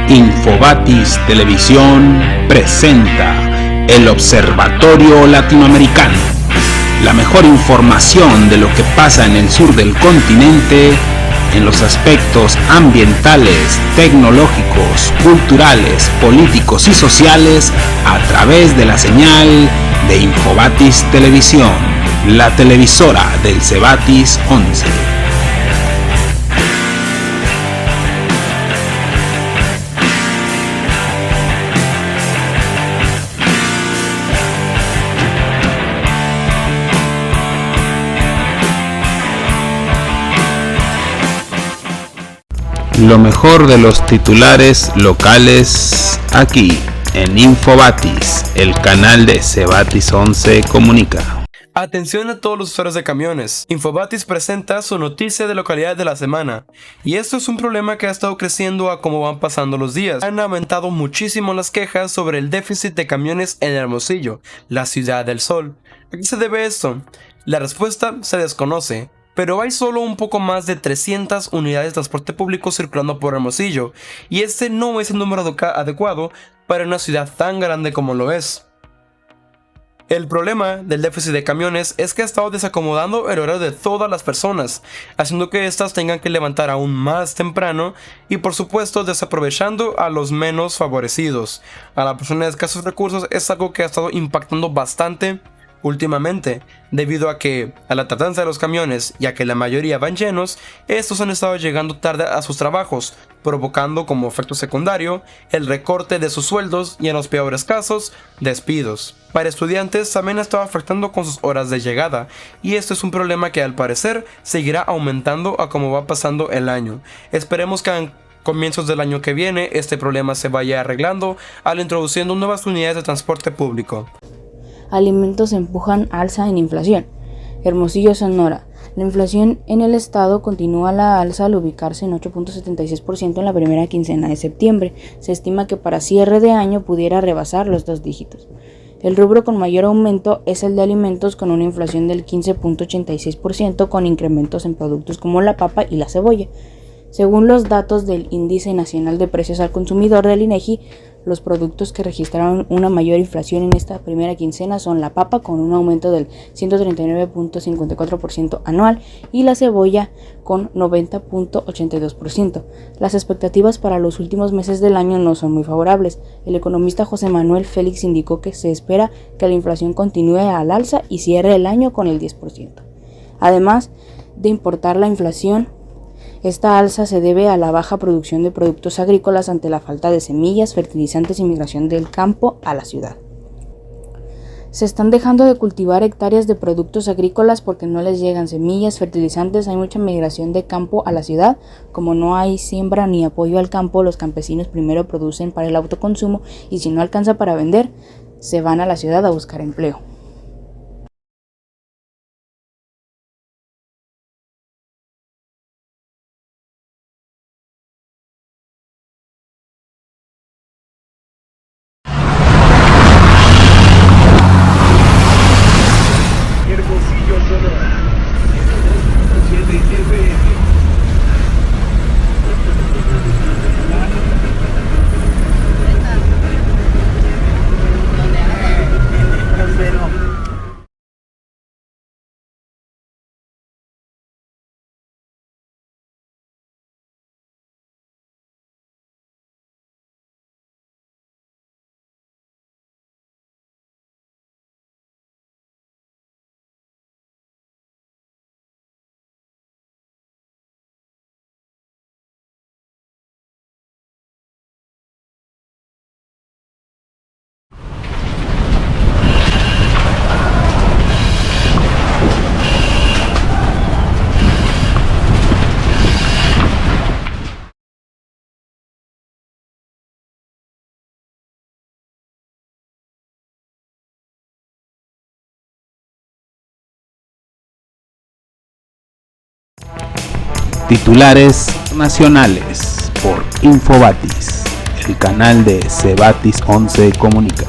Infobatis Televisión presenta El Observatorio Latinoamericano, la mejor información de lo que pasa en el sur del continente en los aspectos ambientales, tecnológicos, culturales, políticos y sociales a través de la señal de Infobatis Televisión, la televisora del Cebatis 11. Lo mejor de los titulares locales aquí en Infobatis, el canal de Cebatis 11 Comunica. Atención a todos los usuarios de camiones. Infobatis presenta su noticia de localidad de la semana. Y esto es un problema que ha estado creciendo a como van pasando los días. Han aumentado muchísimo las quejas sobre el déficit de camiones en Hermosillo, la ciudad del sol. ¿A qué se debe esto? La respuesta se desconoce. Pero hay solo un poco más de 300 unidades de transporte público circulando por Hermosillo, y este no es el número adecuado para una ciudad tan grande como lo es. El problema del déficit de camiones es que ha estado desacomodando el horario de todas las personas, haciendo que éstas tengan que levantar aún más temprano y por supuesto desaprovechando a los menos favorecidos. A la persona de escasos recursos es algo que ha estado impactando bastante últimamente, debido a que a la tardanza de los camiones y a que la mayoría van llenos, estos han estado llegando tarde a sus trabajos, provocando como efecto secundario el recorte de sus sueldos y en los peores casos, despidos. Para estudiantes también ha estado afectando con sus horas de llegada, y esto es un problema que al parecer seguirá aumentando a como va pasando el año. Esperemos que a comienzos del año que viene este problema se vaya arreglando al introduciendo nuevas unidades de transporte público. Alimentos empujan alza en inflación. Hermosillo, Sonora. La inflación en el estado continúa a la alza al ubicarse en 8.76% en la primera quincena de septiembre. Se estima que para cierre de año pudiera rebasar los 2 dígitos. El rubro con mayor aumento es el de alimentos, con una inflación del 15.86%, con incrementos en productos como la papa y la cebolla. Según los datos del Índice Nacional de Precios al Consumidor del INEGI, los productos que registraron una mayor inflación en esta primera quincena son la papa, con un aumento del 139.54% anual, y la cebolla con 90.82%. Las expectativas para los últimos meses del año no son muy favorables. El economista José Manuel Félix indicó que se espera que la inflación continúe al alza y cierre el año con el 10%. Además de importar la inflación, esta alza se debe a la baja producción de productos agrícolas ante la falta de semillas, fertilizantes y migración del campo a la ciudad. Se están dejando de cultivar hectáreas de productos agrícolas porque no les llegan semillas, fertilizantes, hay mucha migración de campo a la ciudad. Como no hay siembra ni apoyo al campo, los campesinos primero producen para el autoconsumo y si no alcanza para vender, se van a la ciudad a buscar empleo. Titulares nacionales por Infobatis, el canal de Cebatis 11 Comunica.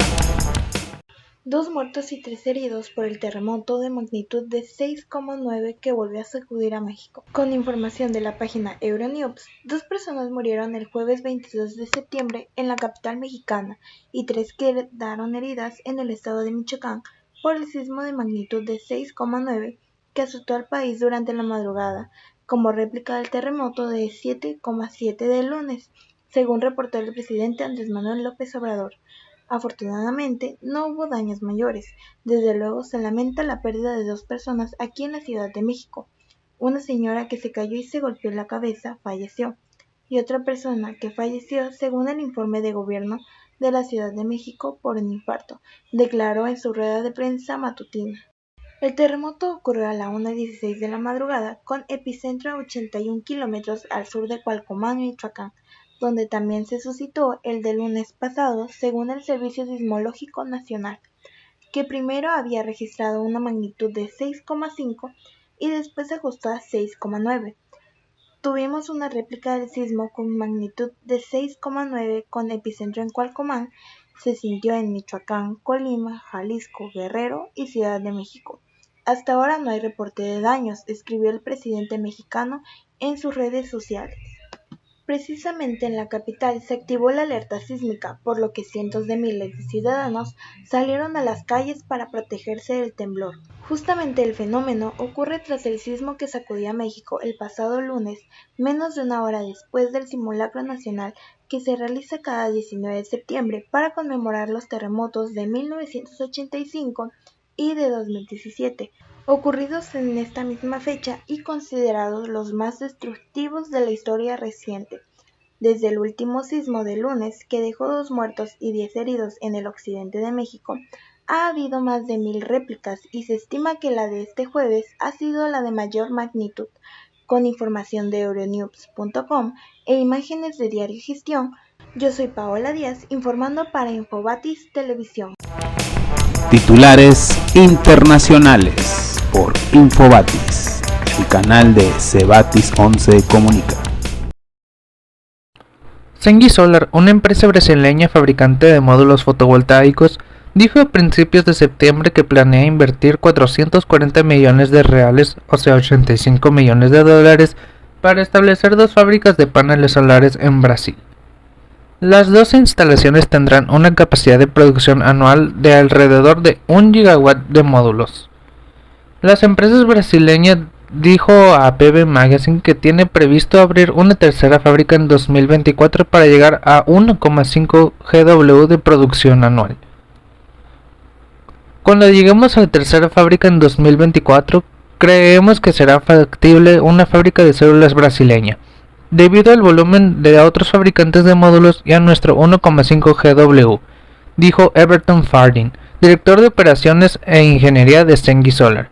2 muertos y 3 heridos por el terremoto de magnitud de 6,9 que volvió a sacudir a México. Con información de la página Euronews, 2 personas murieron el jueves 22 de septiembre en la capital mexicana y 3 quedaron heridas en el estado de Michoacán por el sismo de magnitud de 6,9 que azotó al país durante la madrugada, como réplica del terremoto de 7,7 del lunes, según reportó el presidente Andrés Manuel López Obrador. Afortunadamente, no hubo daños mayores. Desde luego se lamenta la pérdida de 2 personas aquí en la Ciudad de México. Una señora que se cayó y se golpeó la cabeza falleció, y otra persona que falleció, según el informe de gobierno de la Ciudad de México, por un infarto, declaró en su rueda de prensa matutina. El terremoto ocurrió a la 1:16 de la madrugada, con epicentro a 81 kilómetros al sur de Cualcomán, Michoacán, donde también se suscitó el del lunes pasado, según el Servicio Sismológico Nacional, que primero había registrado una magnitud de 6,5 y después se ajustó a 6,9. Tuvimos una réplica del sismo con magnitud de 6,9 con epicentro en Cualcomán. Se sintió en Michoacán, Colima, Jalisco, Guerrero y Ciudad de México. Hasta ahora no hay reporte de daños, escribió el presidente mexicano en sus redes sociales. Precisamente en la capital se activó la alerta sísmica, por lo que cientos de miles de ciudadanos salieron a las calles para protegerse del temblor. Justamente el fenómeno ocurre tras el sismo que sacudió a México el pasado lunes, menos de una hora después del simulacro nacional que se realiza cada 19 de septiembre para conmemorar los terremotos de 1985 y de 2017, ocurridos en esta misma fecha y considerados los más destructivos de la historia reciente. Desde el último sismo de lunes, que dejó 2 muertos y 10 heridos en el occidente de México, ha habido más de 1000 réplicas y se estima que la de este jueves ha sido la de mayor magnitud. Con información de Euronews.com e imágenes de Diario Gestión, yo soy Paola Díaz informando para Infobatis Televisión. Titulares internacionales por Infobatis, el canal de Cebatis 11 Comunica. Cengi Solar, una empresa brasileña fabricante de módulos fotovoltaicos, dijo a principios de septiembre que planea invertir 440 millones de reales, o sea 85 millones de dólares, para establecer 2 fábricas de paneles solares en Brasil. Las 2 instalaciones tendrán una capacidad de producción anual de alrededor de 1 gigawatt de módulos. Las empresas brasileñas dijo a PB Magazine que tiene previsto abrir una tercera fábrica en 2024 para llegar a 1,5 GW de producción anual. Cuando lleguemos a la tercera fábrica en 2024, creemos que será factible una fábrica de células brasileña, debido al volumen de otros fabricantes de módulos y a nuestro 1,5 GW, dijo Everton Farding, director de operaciones e ingeniería de Cengi Solar.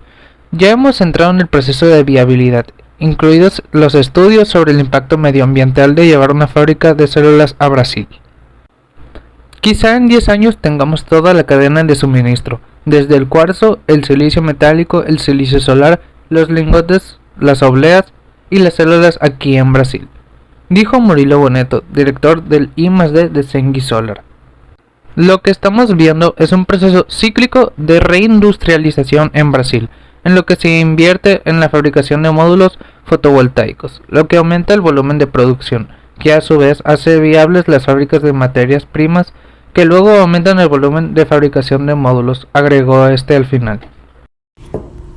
Ya hemos entrado en el proceso de viabilidad, incluidos los estudios sobre el impacto medioambiental de llevar una fábrica de células a Brasil. Quizá en 10 años tengamos toda la cadena de suministro, desde el cuarzo, el silicio metálico, el silicio solar, los lingotes, las obleas y las células aquí en Brasil, dijo Murilo Boneto, director del I+D de Cengi Solar. Lo que estamos viendo es un proceso cíclico de reindustrialización en Brasil, en lo que se invierte en la fabricación de módulos fotovoltaicos, lo que aumenta el volumen de producción, que a su vez hace viables las fábricas de materias primas, que luego aumentan el volumen de fabricación de módulos, agregó al final.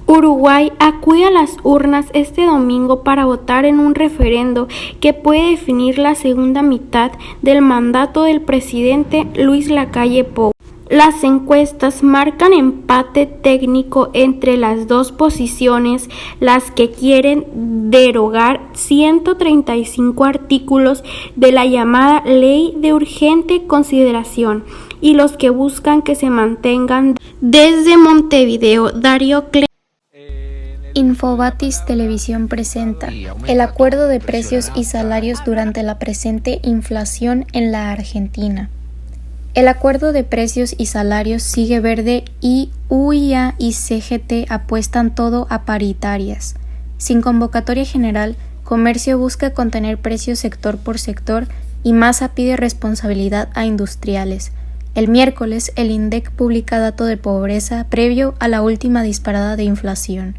Uruguay acude a las urnas este domingo para votar en un referendo que puede definir la segunda mitad del mandato del presidente Luis Lacalle Pou. Las encuestas marcan empate técnico entre las 2 posiciones, las que quieren derogar 135 artículos de la llamada Ley de Urgente Consideración y los que buscan que se mantengan. Desde Montevideo, Darío Infobatis Televisión presenta el acuerdo de precios y salarios durante la presente inflación en la Argentina. El acuerdo de precios y salarios sigue verde y UIA y CGT apuestan todo a paritarias. Sin convocatoria general, Comercio busca contener precios sector por sector y Massa pide responsabilidad a industriales. El miércoles, el INDEC publica dato de pobreza previo a la última disparada de inflación.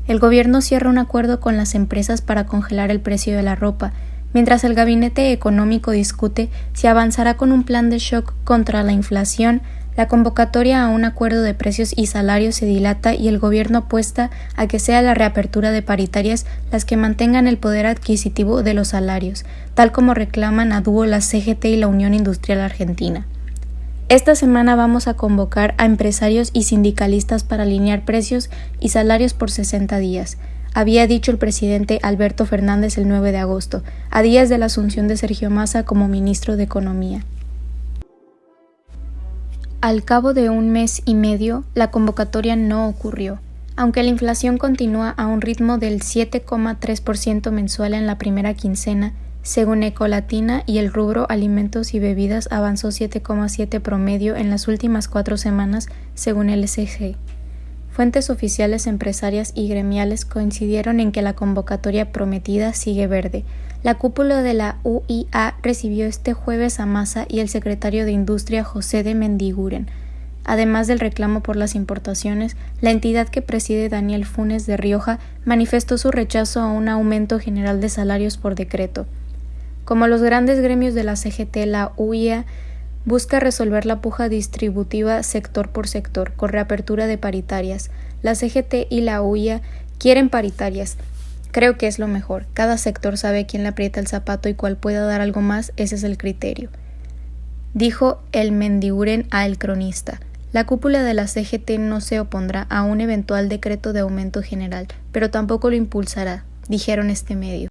El gobierno cierra un acuerdo con las empresas para congelar el precio de la ropa, mientras el gabinete económico discute si avanzará con un plan de shock contra la inflación. La convocatoria a un acuerdo de precios y salarios se dilata y el gobierno apuesta a que sea la reapertura de paritarias las que mantengan el poder adquisitivo de los salarios, tal como reclaman a dúo la CGT y la Unión Industrial Argentina. Esta semana vamos a convocar a empresarios y sindicalistas para alinear precios y salarios por 60 días, había dicho el presidente Alberto Fernández el 9 de agosto, a días de la asunción de Sergio Massa como ministro de Economía. Al cabo de un mes y medio, la convocatoria no ocurrió. Aunque la inflación continúa a un ritmo del 7,3% mensual en la primera quincena, según Ecolatina, y el rubro alimentos y bebidas avanzó 7,7 promedio en las últimas 4 semanas, según el SG. Fuentes oficiales empresarias y gremiales coincidieron en que la convocatoria prometida sigue verde. La cúpula de la UIA recibió este jueves a Massa y el secretario de Industria José de Mendiguren. Además del reclamo por las importaciones, la entidad que preside Daniel Funes de Rioja manifestó su rechazo a un aumento general de salarios por decreto. Como los grandes gremios de la CGT, la UIA busca resolver la puja distributiva sector por sector, con reapertura de paritarias. La CGT y la UIA quieren paritarias. Creo que es lo mejor. Cada sector sabe quién le aprieta el zapato y cuál pueda dar algo más, ese es el criterio. Dijo el Mendiguren a El Cronista. La cúpula de la CGT no se opondrá a un eventual decreto de aumento general, pero tampoco lo impulsará, dijeron este medio.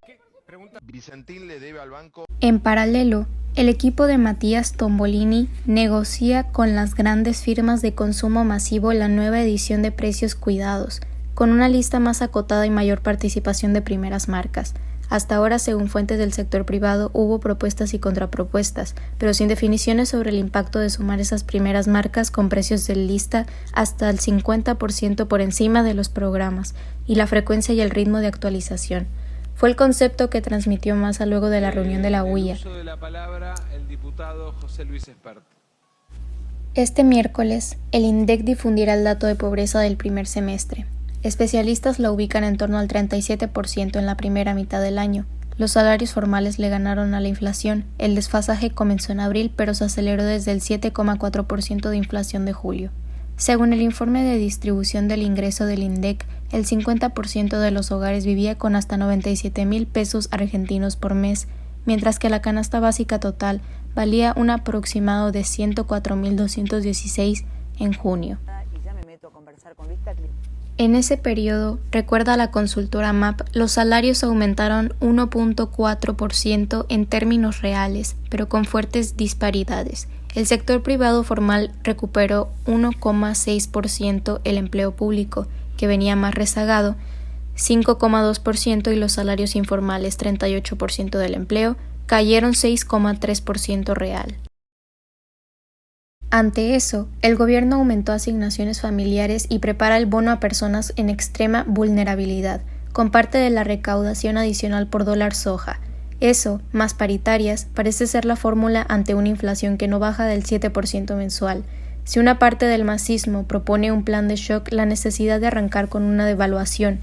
En paralelo, el equipo de Matías Tombolini negocia con las grandes firmas de consumo masivo la nueva edición de Precios Cuidados, con una lista más acotada y mayor participación de primeras marcas. Hasta ahora, según fuentes del sector privado, hubo propuestas y contrapropuestas, pero sin definiciones sobre el impacto de sumar esas primeras marcas con precios de lista hasta el 50% por encima de los programas, y la frecuencia y el ritmo de actualización. Fue el concepto que transmitió Massa luego de la reunión de la UIA. Este miércoles, el INDEC difundirá el dato de pobreza del primer semestre. Especialistas la ubican en torno al 37% en la primera mitad del año. Los salarios formales le ganaron a la inflación. El desfasaje comenzó en abril, pero se aceleró desde el 7,4% de inflación de julio. Según el informe de distribución del ingreso del INDEC, el 50% de los hogares vivía con hasta 97,000 pesos argentinos por mes, mientras que la canasta básica total valía un aproximado de 104,216 en junio. En ese periodo, recuerda la consultora MAP, los salarios aumentaron 1,4% en términos reales, pero con fuertes disparidades. El sector privado formal recuperó 1,6% el empleo público, que venía más rezagado, 5,2% y los salarios informales, 38% del empleo, cayeron 6,3% real. Ante eso, el gobierno aumentó asignaciones familiares y prepara el bono a personas en extrema vulnerabilidad, con parte de la recaudación adicional por dólar soja. Eso, más paritarias, parece ser la fórmula ante una inflación que no baja del 7% mensual. Si una parte del masismo propone un plan de shock, la necesidad de arrancar con una devaluación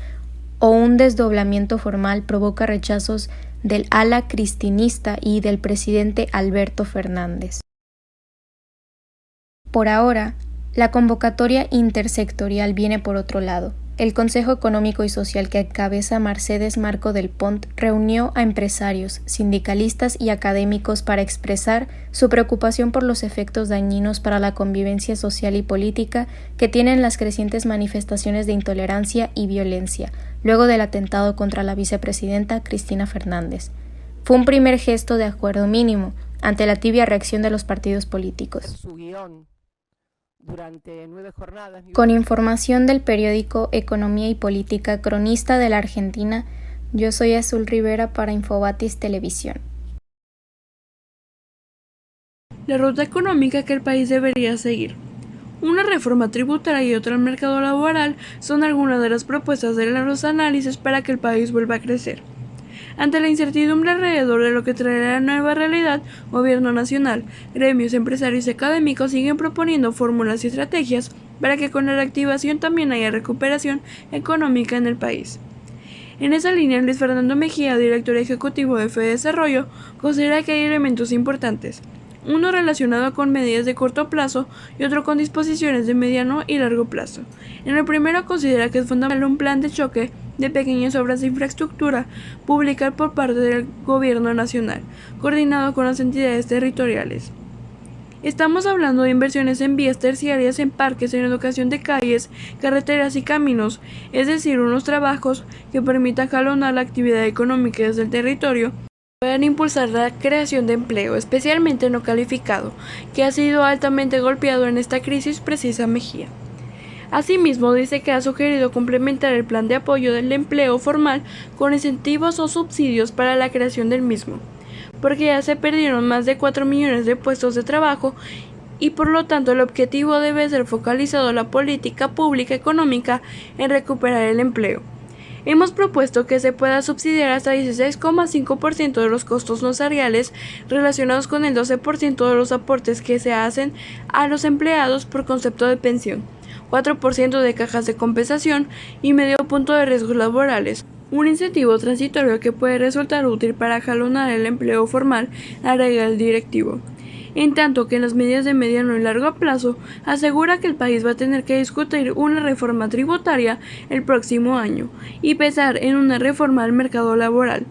o un desdoblamiento formal provoca rechazos del ala cristinista y del presidente Alberto Fernández. Por ahora, la convocatoria intersectorial viene por otro lado. El Consejo Económico y Social que encabeza Mercedes Marco del Pont reunió a empresarios, sindicalistas y académicos para expresar su preocupación por los efectos dañinos para la convivencia social y política que tienen las crecientes manifestaciones de intolerancia y violencia, luego del atentado contra la vicepresidenta Cristina Fernández. Fue un primer gesto de acuerdo mínimo ante la tibia reacción de los partidos políticos. Con información del periódico Economía y Política, cronista de la Argentina, yo soy Azul Rivera para Infobatis Televisión. La ruta económica que el país debería seguir. Una reforma tributaria y otra al mercado laboral son algunas de las propuestas de los análisis para que el país vuelva a crecer. Ante la incertidumbre alrededor de lo que traerá la nueva realidad, Gobierno Nacional, gremios, empresarios y académicos siguen proponiendo fórmulas y estrategias para que con la reactivación también haya recuperación económica en el país. En esa línea, Luis Fernando Mejía, director ejecutivo de FEDesarrollo, considera que hay elementos importantes. Uno relacionado con medidas de corto plazo y otro con disposiciones de mediano y largo plazo. En el primero considera que es fundamental un plan de choque de pequeñas obras de infraestructura pública por parte del Gobierno Nacional, coordinado con las entidades territoriales. Estamos hablando de inversiones en vías terciarias, en parques, en educación de calles, carreteras y caminos, es decir, unos trabajos que permitan jalonar la actividad económica desde el territorio, puedan impulsar la creación de empleo, especialmente no calificado, que ha sido altamente golpeado en esta crisis, precisa Mejía. Asimismo, dice que ha sugerido complementar el plan de apoyo del empleo formal con incentivos o subsidios para la creación del mismo, porque ya se perdieron más de 4 millones de puestos de trabajo y por lo tanto el objetivo debe ser focalizado la política pública económica en recuperar el empleo. Hemos propuesto que se pueda subsidiar hasta 16,5% de los costos no salariales relacionados con el 12% de los aportes que se hacen a los empleados por concepto de pensión, 4% de cajas de compensación y medio punto de riesgos laborales. Un incentivo transitorio que puede resultar útil para jalonar el empleo formal, agrega el directivo. En tanto que en las medidas de mediano y largo plazo, asegura que el país va a tener que discutir una reforma tributaria el próximo año y pensar en una reforma al mercado laboral,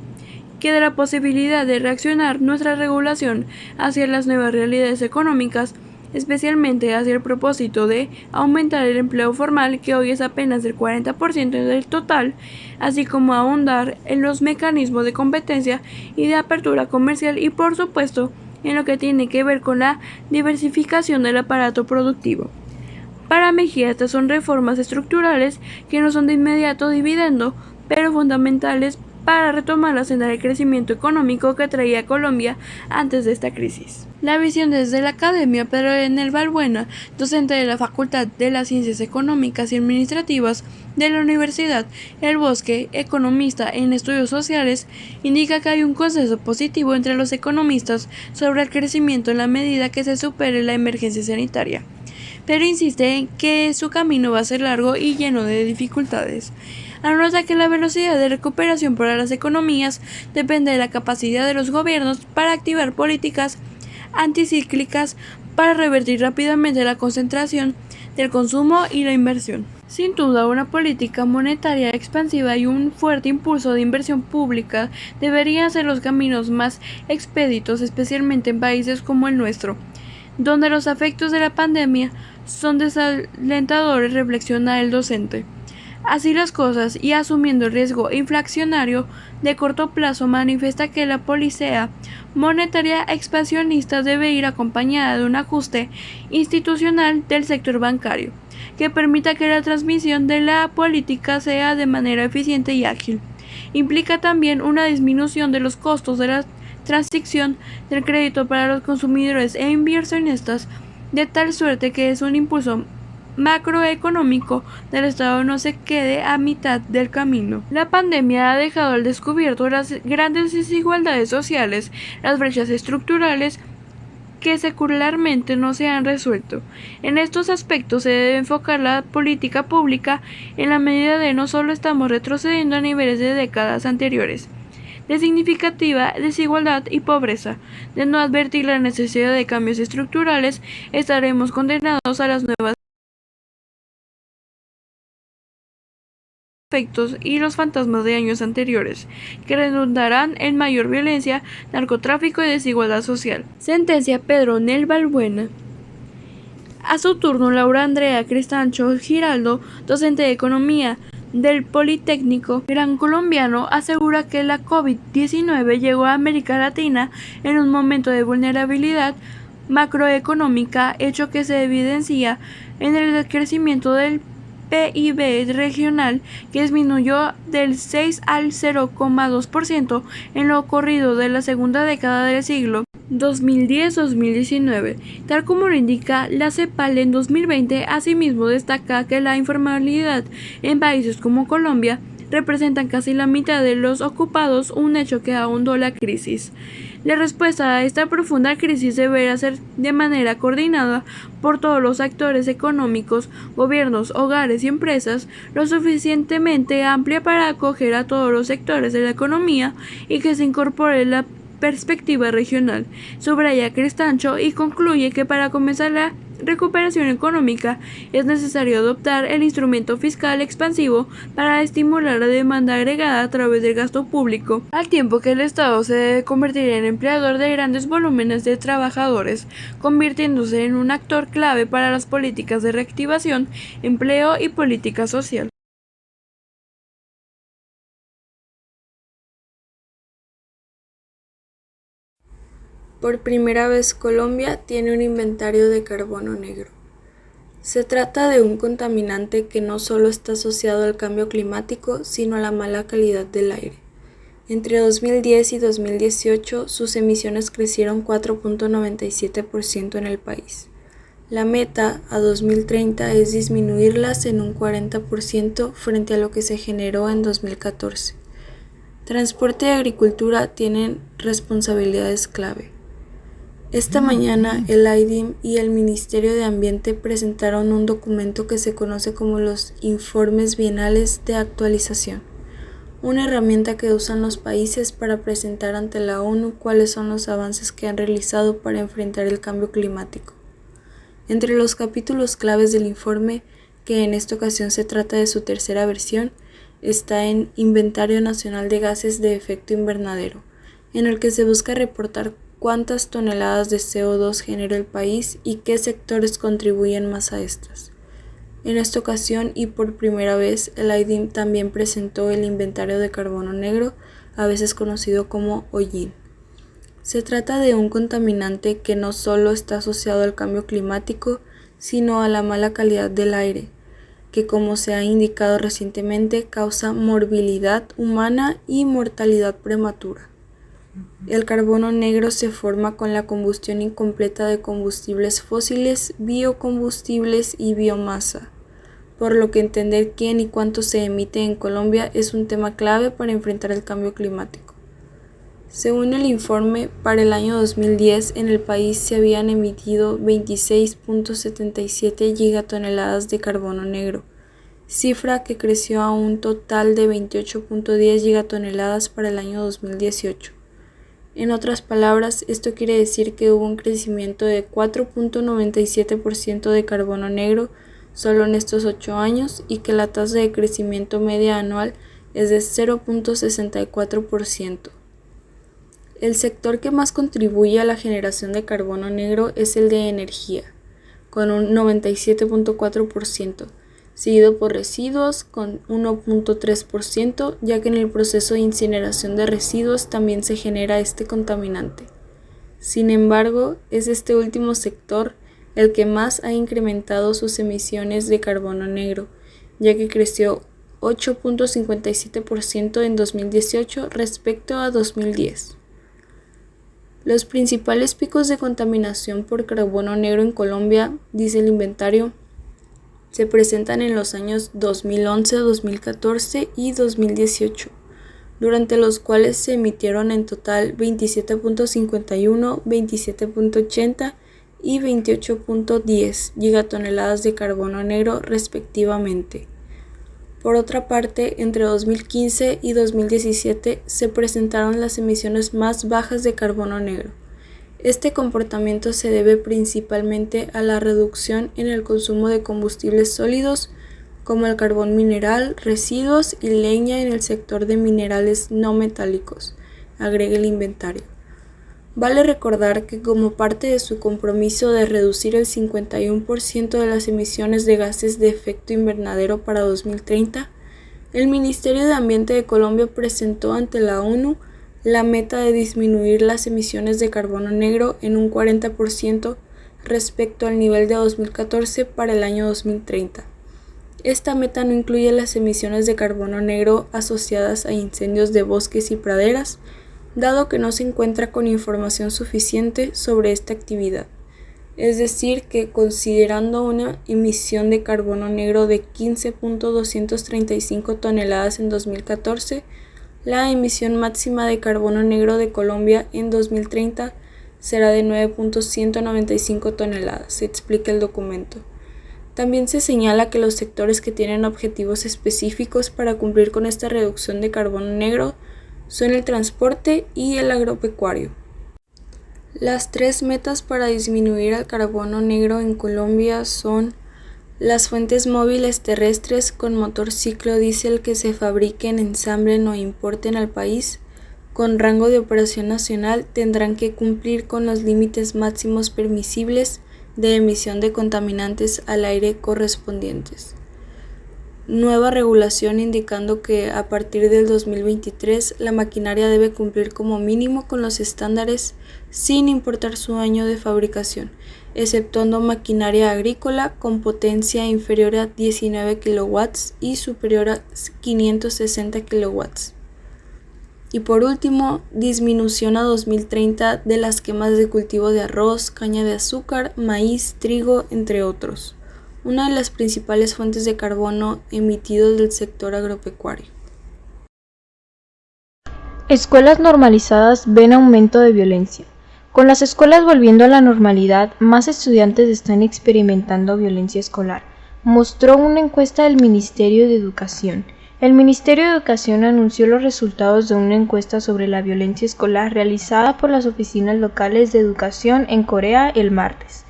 que dé la posibilidad de reaccionar nuestra regulación hacia las nuevas realidades económicas, especialmente hacia el propósito de aumentar el empleo formal, que hoy es apenas del 40% del total, así como ahondar en los mecanismos de competencia y de apertura comercial y, por supuesto, en lo que tiene que ver con la diversificación del aparato productivo. Para Mejía, estas son reformas estructurales que no son de inmediato dividendo, pero fundamentales para retomar la senda de crecimiento económico que traía Colombia antes de esta crisis. La visión desde la academia, Pedro Enel Balbuena, docente de la Facultad de las Ciencias Económicas y Administrativas de la Universidad El Bosque, economista en estudios sociales, indica que hay un consenso positivo entre los economistas sobre el crecimiento en la medida que se supere la emergencia sanitaria, pero insiste en que su camino va a ser largo y lleno de dificultades. Anota que la velocidad de recuperación para las economías depende de la capacidad de los gobiernos para activar políticas anticíclicas para revertir rápidamente la concentración del consumo y la inversión. Sin duda, una política monetaria expansiva y un fuerte impulso de inversión pública deberían ser los caminos más expeditos, especialmente en países como el nuestro, donde los efectos de la pandemia son desalentadores, reflexiona el docente. Así las cosas, y asumiendo el riesgo inflacionario de corto plazo, manifiesta que la política monetaria expansionista debe ir acompañada de un ajuste institucional del sector bancario, que permita que la transmisión de la política sea de manera eficiente y ágil. Implica también una disminución de los costos de la transición del crédito para los consumidores e inversionistas, de tal suerte que es un impulso macroeconómico del Estado no se quede a mitad del camino. La pandemia ha dejado al descubierto las grandes desigualdades sociales, las brechas estructurales que secularmente no se han resuelto. En estos aspectos se debe enfocar la política pública en la medida de no solo estamos retrocediendo a niveles de décadas anteriores de significativa desigualdad y pobreza. De no advertir la necesidad de cambios estructurales, estaremos condenados a las nuevas efectos y los fantasmas de años anteriores, que redundarán en mayor violencia, narcotráfico y desigualdad social. Sentencia Pedro Enel Balbuena. A su turno, Laura Andrea Cristancho Giraldo, docente de Economía del Politécnico Gran Colombiano, asegura que la COVID-19 llegó a América Latina en un momento de vulnerabilidad macroeconómica, hecho que se evidencia en el crecimiento del PIB regional, que disminuyó del 6 al 0,2% en lo corrido de la segunda década del siglo 2010-2019, tal como lo indica la CEPAL en 2020. Asimismo, destaca que la informalidad en países como Colombia representan casi la mitad de los ocupados, un hecho que ahondó la crisis. La respuesta a esta profunda crisis deberá ser de manera coordinada por todos los actores económicos, gobiernos, hogares y empresas, lo suficientemente amplia para acoger a todos los sectores de la economía y que se incorpore la perspectiva regional, subraya Cristancho y concluye que para comenzar la recuperación económica es necesario adoptar el instrumento fiscal expansivo para estimular la demanda agregada a través del gasto público, al tiempo que el Estado se debe convertir en empleador de grandes volúmenes de trabajadores, convirtiéndose en un actor clave para las políticas de reactivación, empleo y política social. Por primera vez Colombia tiene un inventario de carbono negro. Se trata de un contaminante que no solo está asociado al cambio climático, sino a la mala calidad del aire. Entre 2010 y 2018, sus emisiones crecieron 4.97% en el país. La meta a 2030 es disminuirlas en un 40% frente a lo que se generó en 2014. Transporte y agricultura tienen responsabilidades clave. Esta mañana, el IDIM y el Ministerio de Ambiente presentaron un documento que se conoce como los Informes Bienales de Actualización, una herramienta que usan los países para presentar ante la ONU cuáles son los avances que han realizado para enfrentar el cambio climático. Entre los capítulos claves del informe, que en esta ocasión se trata de su tercera versión, está en Inventario Nacional de Gases de Efecto Invernadero, en el que se busca reportar cuántas toneladas de CO2 genera el país y qué sectores contribuyen más a estas. En esta ocasión y por primera vez, el IDIM también presentó el inventario de carbono negro, a veces conocido como hollín. Se trata de un contaminante que no solo está asociado al cambio climático, sino a la mala calidad del aire, que como se ha indicado recientemente causa morbilidad humana y mortalidad prematura. El carbono negro se forma con la combustión incompleta de combustibles fósiles, biocombustibles y biomasa, por lo que entender quién y cuánto se emite en Colombia es un tema clave para enfrentar el cambio climático. Según el informe, para el año 2010 en el país se habían emitido 26.77 gigatoneladas de carbono negro, cifra que creció a un total de 28.10 gigatoneladas para el año 2018. En otras palabras, esto quiere decir que hubo un crecimiento de 4.97% de carbono negro solo en estos 8 años y que la tasa de crecimiento media anual es de 0.64%. El sector que más contribuye a la generación de carbono negro es el de energía, con un 97.4%, seguido por residuos con 1.3%, ya que en el proceso de incineración de residuos también se genera este contaminante. Sin embargo, es este último sector el que más ha incrementado sus emisiones de carbono negro, ya que creció 8.57% en 2018 respecto a 2010. Los principales picos de contaminación por carbono negro en Colombia, dice el inventario, se presentan en los años 2011, 2014 y 2018, durante los cuales se emitieron en total 27.51, 27.80 y 28.10 gigatoneladas de carbono negro respectivamente. Por otra parte, entre 2015 y 2017 se presentaron las emisiones más bajas de carbono negro. Este comportamiento se debe principalmente a la reducción en el consumo de combustibles sólidos como el carbón mineral, residuos y leña en el sector de minerales no metálicos, agrega el inventario. Vale recordar que como parte de su compromiso de reducir el 51% de las emisiones de gases de efecto invernadero para 2030, el Ministerio de Ambiente de Colombia presentó ante la ONU la meta de disminuir las emisiones de carbono negro en un 40% respecto al nivel de 2014 para el año 2030. Esta meta no incluye las emisiones de carbono negro asociadas a incendios de bosques y praderas, dado que no se encuentra con información suficiente sobre esta actividad. Es decir, que considerando una emisión de carbono negro de 15.235 toneladas en 2014, la emisión máxima de carbono negro de Colombia en 2030 será de 9.195 toneladas, se explica el documento. También se señala que los sectores que tienen objetivos específicos para cumplir con esta reducción de carbono negro son el transporte y el agropecuario. Las tres metas para disminuir el carbono negro en Colombia son las fuentes móviles terrestres con motor ciclo diésel que se fabriquen, ensamblen o importen al país con rango de operación nacional tendrán que cumplir con los límites máximos permisibles de emisión de contaminantes al aire correspondientes. Nueva regulación indicando que a partir del 2023 la maquinaria debe cumplir como mínimo con los estándares sin importar su año de fabricación, exceptuando maquinaria agrícola con potencia inferior a 19 kW y superior a 560 kW. Y por último, disminución a 2030 de las quemas de cultivo de arroz, caña de azúcar, maíz, trigo, entre otros, una de las principales fuentes de carbono emitidos del sector agropecuario. Escuelas normalizadas ven aumento de violencia. Con las escuelas volviendo a la normalidad, más estudiantes están experimentando violencia escolar, mostró una encuesta del Ministerio de Educación. El Ministerio de Educación anunció los resultados de una encuesta sobre la violencia escolar realizada por las oficinas locales de educación en Corea el martes.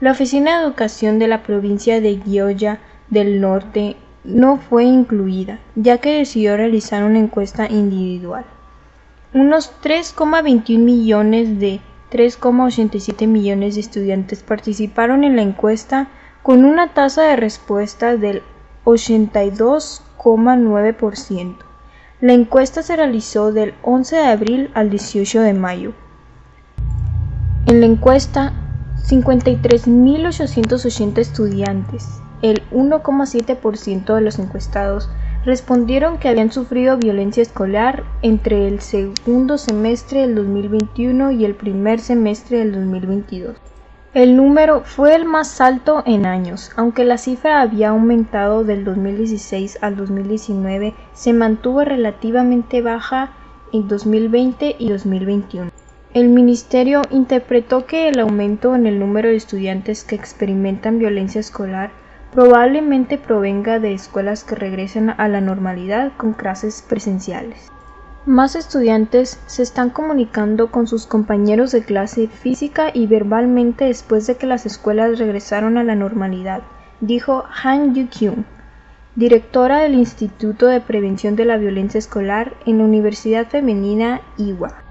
La Oficina de Educación de la provincia de Gyeonggi del Norte no fue incluida, ya que decidió realizar una encuesta individual. Unos 3,21 millones de 3,87 millones de estudiantes participaron en la encuesta con una tasa de respuesta del 82,9%. La encuesta se realizó del 11 de abril al 18 de mayo. En la encuesta, 53.880 estudiantes, el 1,7% de los encuestados, respondieron que habían sufrido violencia escolar entre el segundo semestre del 2021 y el primer semestre del 2022. El número fue el más alto en años, aunque la cifra había aumentado del 2016 al 2019, se mantuvo relativamente baja en 2020 y 2021. El ministerio interpretó que el aumento en el número de estudiantes que experimentan violencia escolar probablemente provenga de escuelas que regresen a la normalidad con clases presenciales. Más estudiantes se están comunicando con sus compañeros de clase física y verbalmente después de que las escuelas regresaron a la normalidad, dijo Han Yu-kyung, directora del Instituto de Prevención de la Violencia Escolar en la Universidad Femenina Ewha.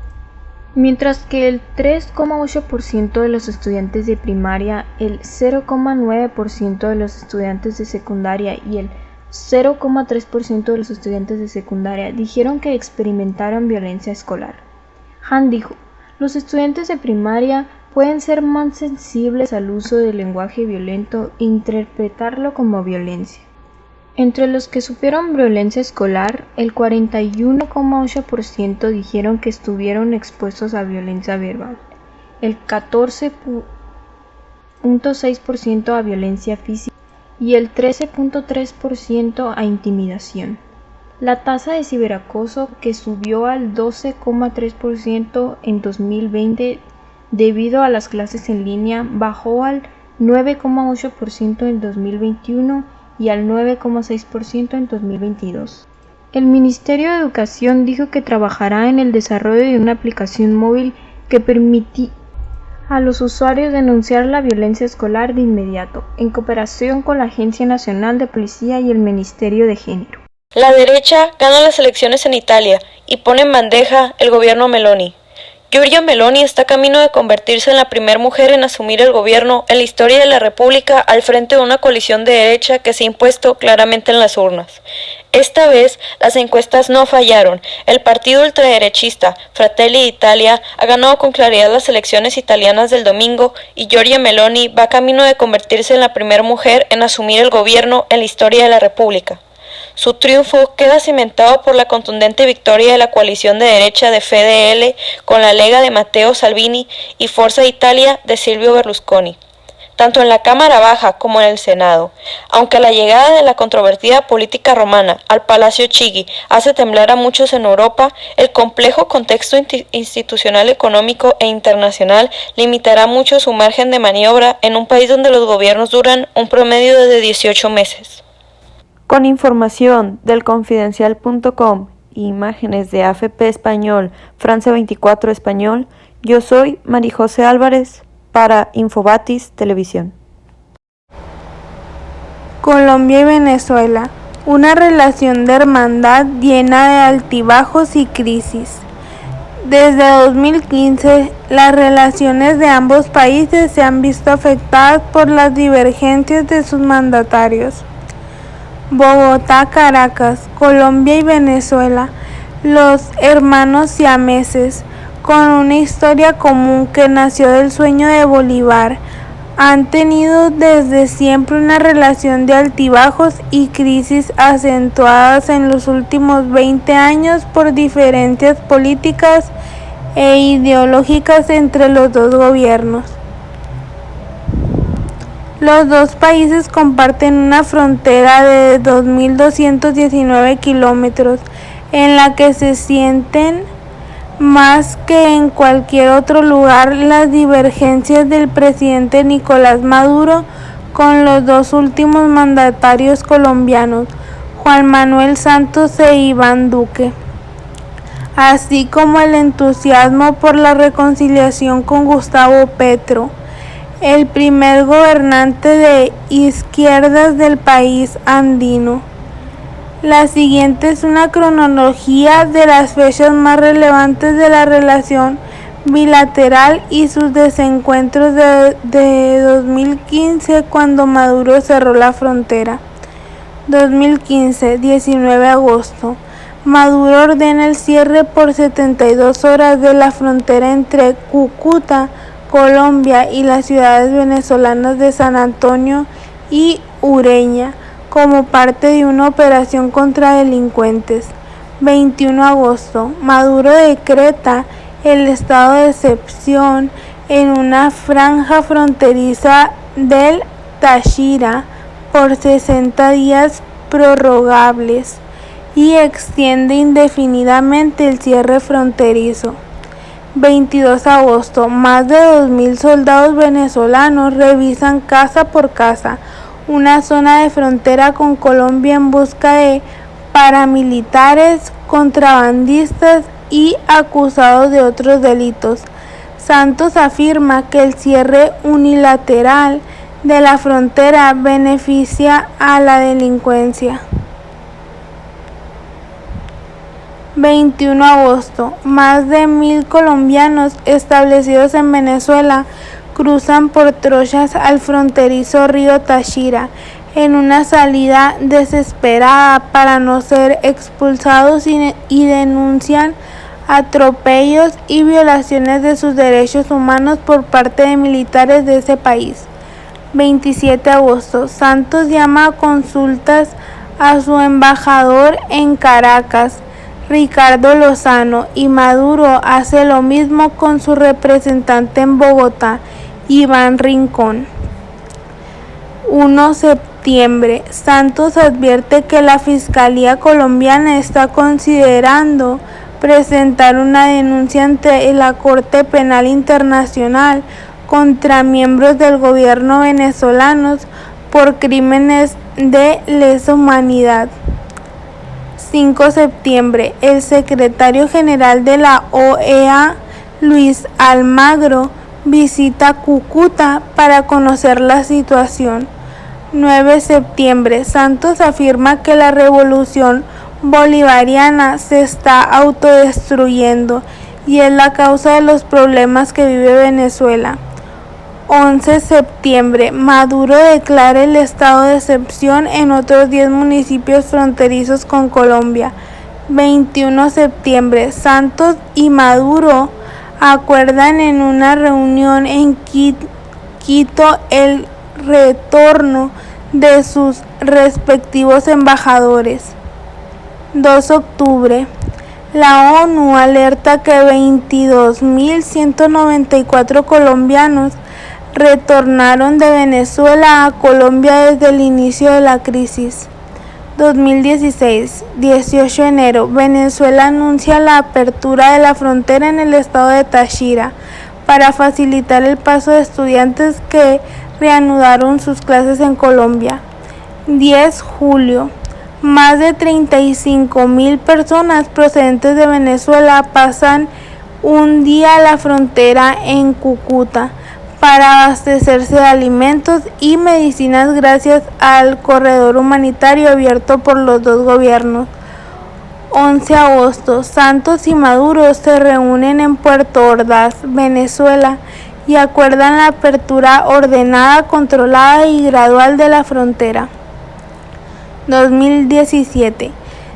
Mientras que el 3,8% de los estudiantes de primaria, el 0,9% de los estudiantes de secundaria y el 0,3% de los estudiantes de secundaria dijeron que experimentaron violencia escolar. Han dijo, los estudiantes de primaria pueden ser más sensibles al uso del lenguaje violento e interpretarlo como violencia. Entre los que sufrieron violencia escolar, el 41,8% dijeron que estuvieron expuestos a violencia verbal, el 14,6% a violencia física y el 13,3% a intimidación. La tasa de ciberacoso, que subió al 12,3% en 2020 debido a las clases en línea, bajó al 9,8% en 2021 y al 9,6% en 2022. El Ministerio de Educación dijo que trabajará en el desarrollo de una aplicación móvil que permitirá a los usuarios denunciar la violencia escolar de inmediato, en cooperación con la Agencia Nacional de Policía y el Ministerio de Género. La derecha gana las elecciones en Italia y pone en bandeja el gobierno Meloni. Giorgia Meloni está camino de convertirse en la primera mujer en asumir el gobierno en la historia de la República al frente de una coalición de derecha que se ha impuesto claramente en las urnas. Esta vez, las encuestas no fallaron. El partido ultraderechista Fratelli d'Italia ha ganado con claridad las elecciones italianas del domingo y Giorgia Meloni va camino de convertirse en la primera mujer en asumir el gobierno en la historia de la República. Su triunfo queda cimentado por la contundente victoria de la coalición de derecha de FDL con la Lega de Matteo Salvini y Forza Italia de Silvio Berlusconi. tanto en la Cámara Baja como en el Senado. Aunque la llegada de la controvertida política romana al Palacio Chigi hace temblar a muchos en Europa, el complejo contexto institucional, económico e internacional limitará mucho su margen de maniobra en un país donde los gobiernos duran un promedio de 18 meses. Con información del Confidencial.com e imágenes de AFP Español, Francia 24 Español, yo soy Marijose Álvarez para Infobatis Televisión. Colombia y Venezuela, una relación de hermandad llena de altibajos y crisis. Desde 2015, las relaciones de ambos países se han visto afectadas por las divergencias de sus mandatarios. Bogotá, Caracas, Colombia y Venezuela, los hermanos siameses, con una historia común que nació del sueño de Bolívar, han tenido desde siempre una relación de altibajos y crisis acentuadas en los últimos 20 años por diferencias políticas e ideológicas entre los dos gobiernos. Los dos países comparten una frontera de 2.219 kilómetros en la que se sienten más que en cualquier otro lugar las divergencias del presidente Nicolás Maduro con los dos últimos mandatarios colombianos, Juan Manuel Santos e Iván Duque, así como el entusiasmo por la reconciliación con Gustavo Petro, el primer gobernante de izquierdas del país andino. La siguiente es una cronología de las fechas más relevantes de la relación bilateral y sus desencuentros de 2015, cuando Maduro cerró la frontera. 2015, 19 de agosto. Maduro ordena el cierre por 72 horas de la frontera entre Cúcuta, Colombia, y las ciudades venezolanas de San Antonio y Ureña, como parte de una operación contra delincuentes. 21 de agosto. Maduro decreta el estado de excepción en una franja fronteriza del Táchira por 60 días prorrogables y extiende indefinidamente el cierre fronterizo. 22 de agosto. Más de 2.000 soldados venezolanos revisan casa por casa una zona de frontera con Colombia en busca de paramilitares, contrabandistas y acusados de otros delitos. Santos afirma que el cierre unilateral de la frontera beneficia a la delincuencia. 21 de agosto. Más de 1.000 colombianos establecidos en Venezuela cruzan por trochas al fronterizo río Táchira en una salida desesperada para no ser expulsados y denuncian atropellos y violaciones de sus derechos humanos por parte de militares de ese país. 27 de agosto. Santos llama a consultas a su embajador en Caracas, Ricardo Lozano, y Maduro hace lo mismo con su representante en Bogotá, Iván Rincón. 1 de septiembre. Santos advierte que la Fiscalía colombiana está considerando presentar una denuncia ante la Corte Penal Internacional contra miembros del gobierno venezolanos por crímenes de lesa humanidad. 5 de septiembre. El secretario general de la OEA, Luis Almagro, visita Cúcuta para conocer la situación. 9 de septiembre. Santos afirma que la revolución bolivariana se está autodestruyendo y es la causa de los problemas que vive Venezuela. 11 de septiembre. Maduro declara el estado de excepción en otros 10 municipios fronterizos con Colombia. 21 de septiembre. Santos y Maduro acuerdan en una reunión en Quito el retorno de sus respectivos embajadores. 2 de octubre. La ONU alerta que 22.194 colombianos retornaron de Venezuela a Colombia desde el inicio de la crisis. 2016, 18 de enero, Venezuela anuncia la apertura de la frontera en el estado de Táchira para facilitar el paso de estudiantes que reanudaron sus clases en Colombia. 10 de julio, más de 35,000 personas procedentes de Venezuela pasan un día a la frontera en Cúcuta para abastecerse de alimentos y medicinas gracias al corredor humanitario abierto por los dos gobiernos. 11 de agosto, Santos y Maduro se reúnen en Puerto Ordaz, Venezuela, y acuerdan la apertura ordenada, controlada y gradual de la frontera. 2017,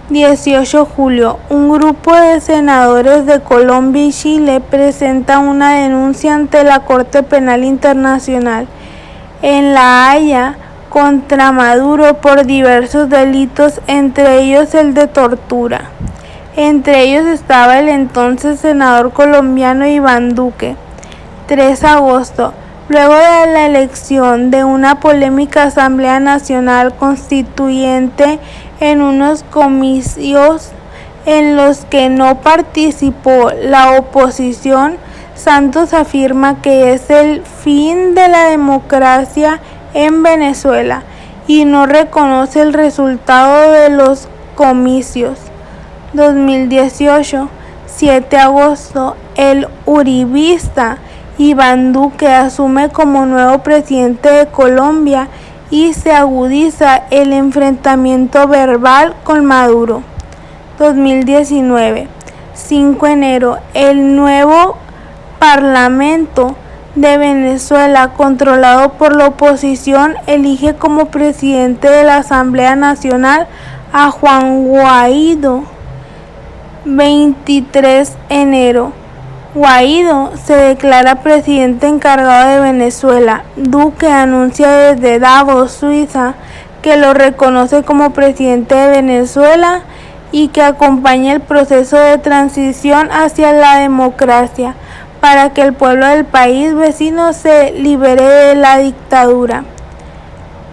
18 de julio, un grupo de senadores de Colombia y Chile presenta una denuncia ante la Corte Penal Internacional en La Haya contra Maduro por diversos delitos, entre ellos el de tortura. Entre ellos estaba el entonces senador colombiano Iván Duque. 3 de agosto, luego de la elección de una polémica Asamblea Nacional Constituyente en unos comicios en los que no participó la oposición, Santos afirma que es el fin de la democracia en Venezuela y no reconoce el resultado de los comicios. 2018, 7 de agosto, el uribista Iván Duque asume como nuevo presidente de Colombia y se agudiza el enfrentamiento verbal con Maduro. 2019, 5 de enero, el nuevo Parlamento de Venezuela, controlado por la oposición, elige como presidente de la Asamblea Nacional a Juan Guaidó. 23 de enero, Guaidó se declara presidente encargado de Venezuela. Duque anuncia desde Davos, Suiza, que lo reconoce como presidente de Venezuela y que acompaña el proceso de transición hacia la democracia para que el pueblo del país vecino se libere de la dictadura.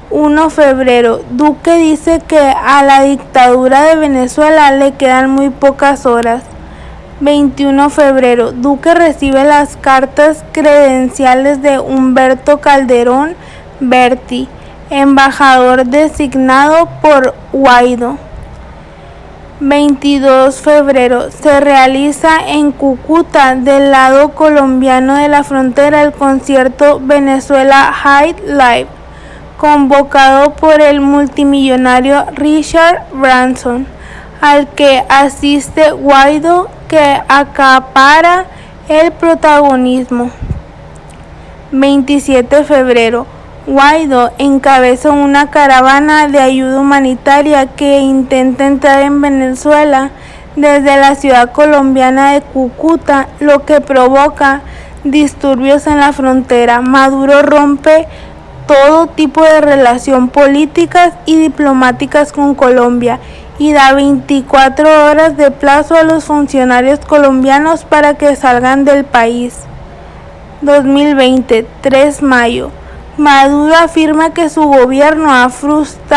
1 de febrero, Duque dice que a la dictadura de Venezuela le quedan muy pocas horas. 21 de febrero, Duque recibe las cartas credenciales de Humberto Calderón Berti, embajador designado por Guaidó. 22 de febrero, se realiza en Cúcuta, del lado colombiano de la frontera, el concierto Venezuela High Life, convocado por el multimillonario Richard Branson, al que asiste Guaidó, que acapara el protagonismo. 27 de febrero, Guaidó encabeza una caravana de ayuda humanitaria que intenta entrar en Venezuela desde la ciudad colombiana de Cúcuta, lo que provoca disturbios en la frontera. Maduro rompe todo tipo de relación políticas y diplomáticas con Colombia y da 24 horas de plazo a los funcionarios colombianos para que salgan del país. 2020, 3 de mayo. Maduro afirma que su gobierno ha frustrado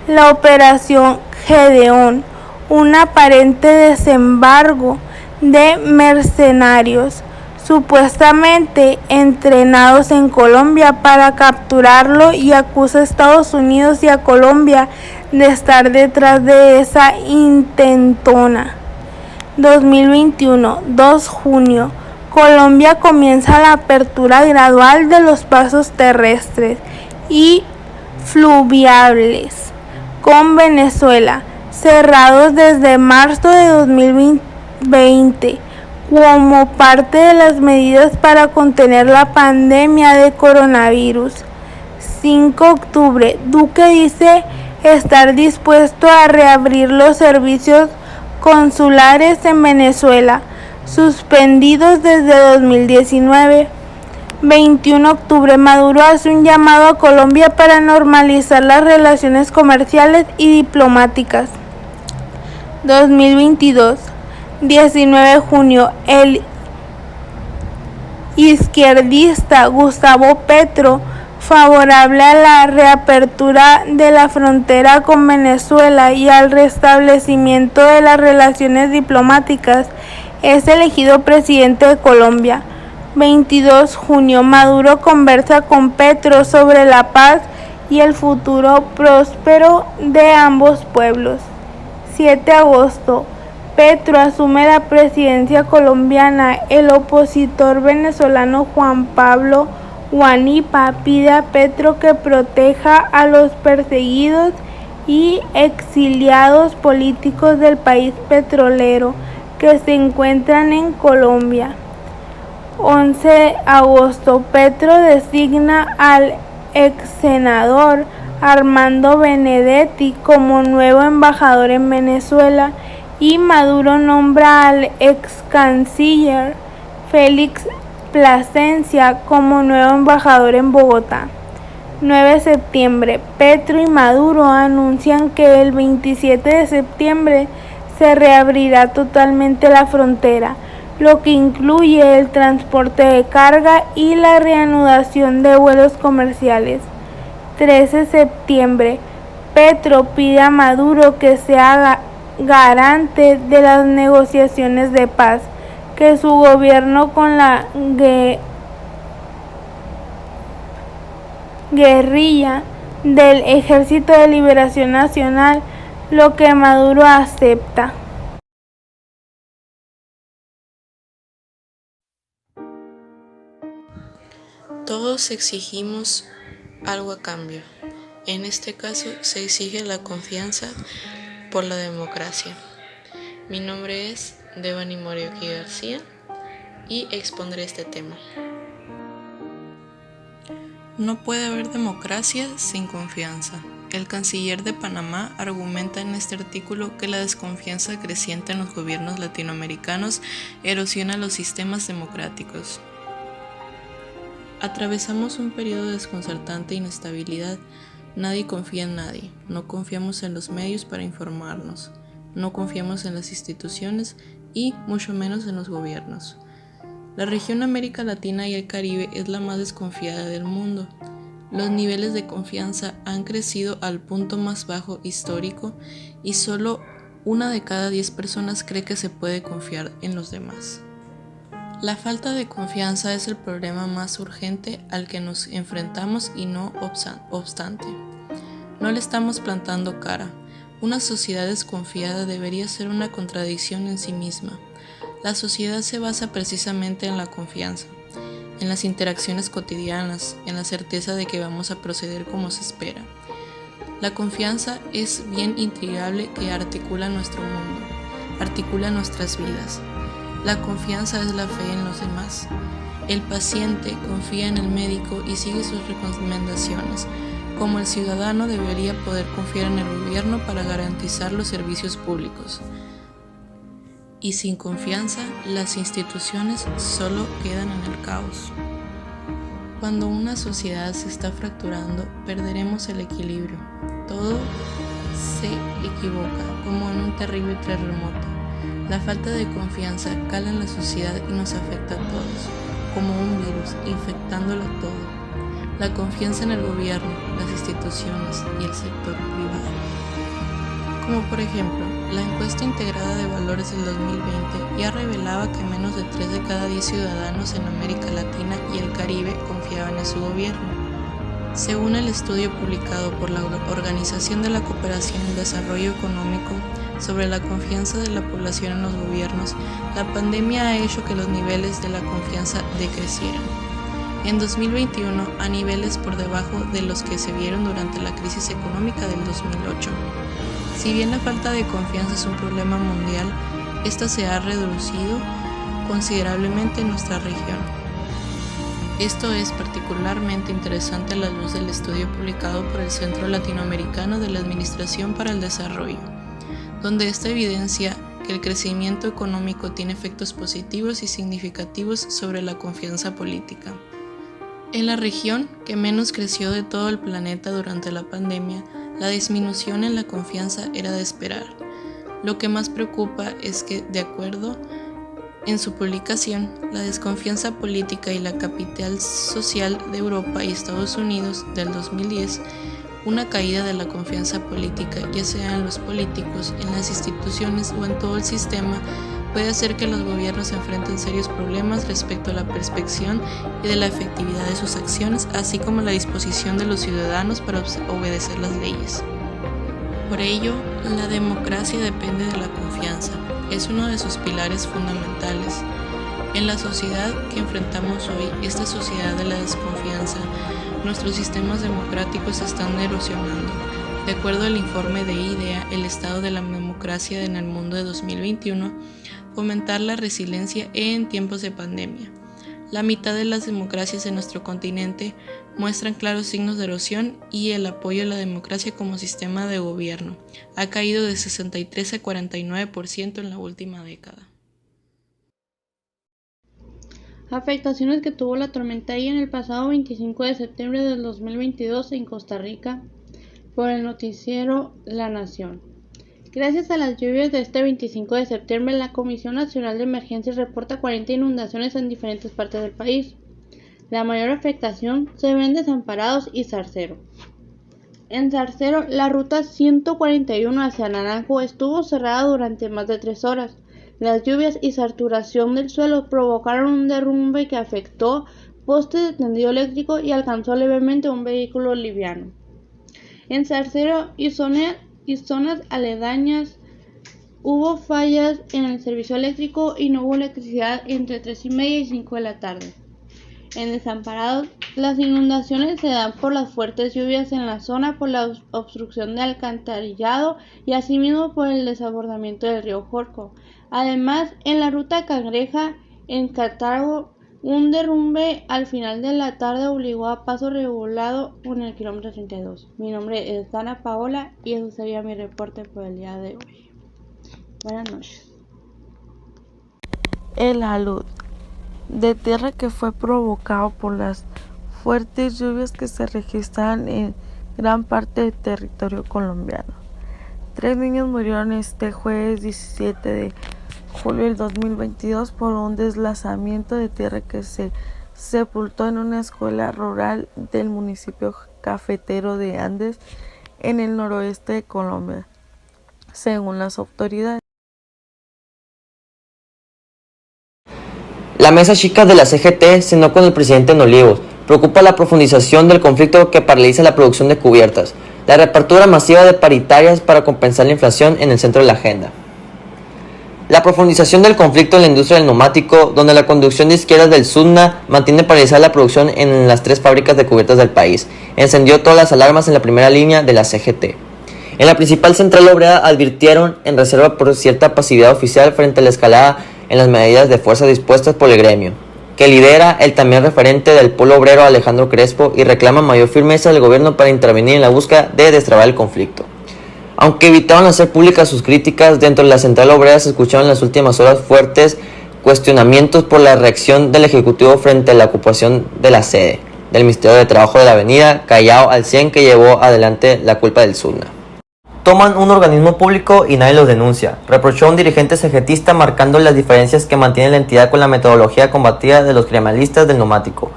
la operación Gedeón, un aparente desembarco de mercenarios supuestamente entrenados en Colombia para capturarlo, y acusa a Estados Unidos y a Colombia de estar detrás de esa intentona. 2021, 2 de junio. Colombia comienza la apertura gradual de los pasos terrestres y fluviales con Venezuela, cerrados desde marzo de 2020 como parte de las medidas para contener la pandemia de coronavirus. 5 de octubre, Duque dice estar dispuesto a reabrir los servicios consulares en Venezuela, suspendidos desde 2019. 21 de octubre, Maduro hace un llamado a Colombia para normalizar las relaciones comerciales y diplomáticas. 2022, 19 de junio, el izquierdista Gustavo Petro, favorable a la reapertura de la frontera con Venezuela y al restablecimiento de las relaciones diplomáticas, es elegido presidente de Colombia. 22 junio. Maduro conversa con Petro sobre la paz y el futuro próspero de ambos pueblos. 7 de agosto. Petro asume la presidencia colombiana. El opositor venezolano Juan Pablo Guanipa pide a Petro que proteja a los perseguidos y exiliados políticos del país petrolero que se encuentran en Colombia. 11 de agosto. Petro designa al ex senador Armando Benedetti como nuevo embajador en Venezuela y Maduro nombra al ex canciller Félix Plasencia como nuevo embajador en Bogotá. 9 de septiembre. Petro y Maduro anuncian que el 27 de septiembre se reabrirá totalmente la frontera, lo que incluye el transporte de carga y la reanudación de vuelos comerciales. 13 de septiembre. Petro pide a Maduro que se haga garante de las negociaciones de paz, que su gobierno con la guerrilla del Ejército de Liberación Nacional, lo que Maduro acepta. Todos exigimos algo a cambio. En este caso se exige la confianza por la democracia. Mi nombre es Devani Morioki García y expondré este tema. No puede haber democracia sin confianza. El canciller de Panamá argumenta en este artículo que la desconfianza creciente en los gobiernos latinoamericanos erosiona los sistemas democráticos. Atravesamos un periodo de desconcertante inestabilidad. Nadie confía en nadie. No confiamos en los medios para informarnos. No confiamos en las instituciones y mucho menos en los gobiernos. La región América Latina y el Caribe es la más desconfiada del mundo. Los niveles de confianza han crecido al punto más bajo histórico y solo 1 de cada 10 personas cree que se puede confiar en los demás. La falta de confianza es el problema más urgente al que nos enfrentamos y no obstante. No le estamos plantando cara. Una sociedad desconfiada debería ser una contradicción en sí misma. La sociedad se basa precisamente en la confianza, en las interacciones cotidianas, en la certeza de que vamos a proceder como se espera. La confianza es bien intrigable que articula nuestro mundo, articula nuestras vidas. La confianza es la fe en los demás. El paciente confía en el médico y sigue sus recomendaciones, como el ciudadano debería poder confiar en el gobierno para garantizar los servicios públicos. Y sin confianza, las instituciones solo quedan en el caos. Cuando una sociedad se está fracturando, perderemos el equilibrio. Todo se equivoca, como en un terrible terremoto. La falta de confianza cala en la sociedad y nos afecta a todos, como un virus, infectándolo todo. La confianza en el gobierno, las instituciones y el sector privado. Como por ejemplo, la encuesta integrada de valores del 2020 ya revelaba que menos de 3 de cada 10 ciudadanos en América Latina y el Caribe confiaban en su gobierno. Según el estudio publicado por la Organización de la Cooperación y el Desarrollo Económico sobre la confianza de la población en los gobiernos, la pandemia ha hecho que los niveles de la confianza decrecieran. En 2021, a niveles por debajo de los que se vieron durante la crisis económica del 2008. Si bien la falta de confianza es un problema mundial, esta se ha reducido considerablemente en nuestra región. Esto es particularmente interesante a la luz del estudio publicado por el Centro Latinoamericano de la Administración para el Desarrollo, donde esta evidencia que el crecimiento económico tiene efectos positivos y significativos sobre la confianza política. En la región que menos creció de todo el planeta durante la pandemia, la disminución en la confianza era de esperar. Lo que más preocupa es que, de acuerdo En su publicación, La desconfianza política y la capital social de Europa y Estados Unidos del 2010, una caída de la confianza política, ya sea en los políticos, en las instituciones o en todo el sistema, puede hacer que los gobiernos enfrenten serios problemas respecto a la percepción y de la efectividad de sus acciones, así como la disposición de los ciudadanos para obedecer las leyes. Por ello, la democracia depende de la confianza. Es uno de sus pilares fundamentales. En la sociedad que enfrentamos hoy, esta sociedad de la desconfianza, nuestros sistemas democráticos se están erosionando. De acuerdo al informe de IDEA, el estado de la democracia en el mundo de 2021, fomentar la resiliencia en tiempos de pandemia. La mitad de las democracias en nuestro continente muestran claros signos de erosión y el apoyo a la democracia como sistema de gobierno ha caído de 63 a 49% en la última década. Afectaciones que tuvo la tormenta Ian el pasado 25 de septiembre del 2022 en Costa Rica por el noticiero La Nación. Gracias a las lluvias de este 25 de septiembre, la Comisión Nacional de Emergencias reporta 40 inundaciones en diferentes partes del país. La mayor afectación se ve en Desamparados y Zarcero. En Zarcero, la ruta 141 hacia Naranjo estuvo cerrada durante más de 3 horas. Las lluvias y saturación del suelo provocaron un derrumbe que afectó postes de tendido eléctrico y alcanzó levemente un vehículo liviano. En Zarcero y zonas aledañas hubo fallas en el servicio eléctrico y no hubo electricidad entre 3:30 y 5 de la tarde. En Desamparados, las inundaciones se dan por las fuertes lluvias en la zona, por la obstrucción de alcantarillado y asimismo por el desbordamiento del río Jorco. Además, en la ruta Cangreja, en Cartago, un derrumbe al final de la tarde obligó a paso regulado en el kilómetro 32. Mi nombre es Dana Paola y eso sería mi reporte por el día de hoy. Buenas noches. El alud de tierra que fue provocado por las fuertes lluvias que se registran en gran parte del territorio colombiano. 3 niños murieron este jueves 17 de julio del 2022 por un deslizamiento de tierra que se sepultó en una escuela rural del municipio cafetero de Andes, en el noroeste de Colombia, según las autoridades. La mesa chica de la CGT cenó con el presidente en Olivos. Preocupa la profundización del conflicto que paraliza la producción de cubiertas, la reapertura masiva de paritarias para compensar la inflación en el centro de la agenda. La profundización del conflicto en la industria del neumático, donde la conducción de izquierdas del SUNA mantiene paralizada la producción en las 3 fábricas de cubiertas del país, encendió todas las alarmas en la primera línea de la CGT. En la principal central obrera advirtieron en reserva por cierta pasividad oficial frente a la escalada en las medidas de fuerza dispuestas por el gremio, que lidera el también referente del polo obrero Alejandro Crespo y reclama mayor firmeza del gobierno para intervenir en la búsqueda de destrabar el conflicto. Aunque evitaron hacer públicas sus críticas, dentro de la central obrera se escucharon en las últimas horas fuertes cuestionamientos por la reacción del Ejecutivo frente a la ocupación de la sede del Ministerio de Trabajo de la Avenida Callao al 100 que llevó adelante la culpa del SUNA. Toman un organismo público y nadie los denuncia, reprochó un dirigente CGTista marcando las diferencias que mantiene la entidad con la metodología combativa de los criminalistas del neumático.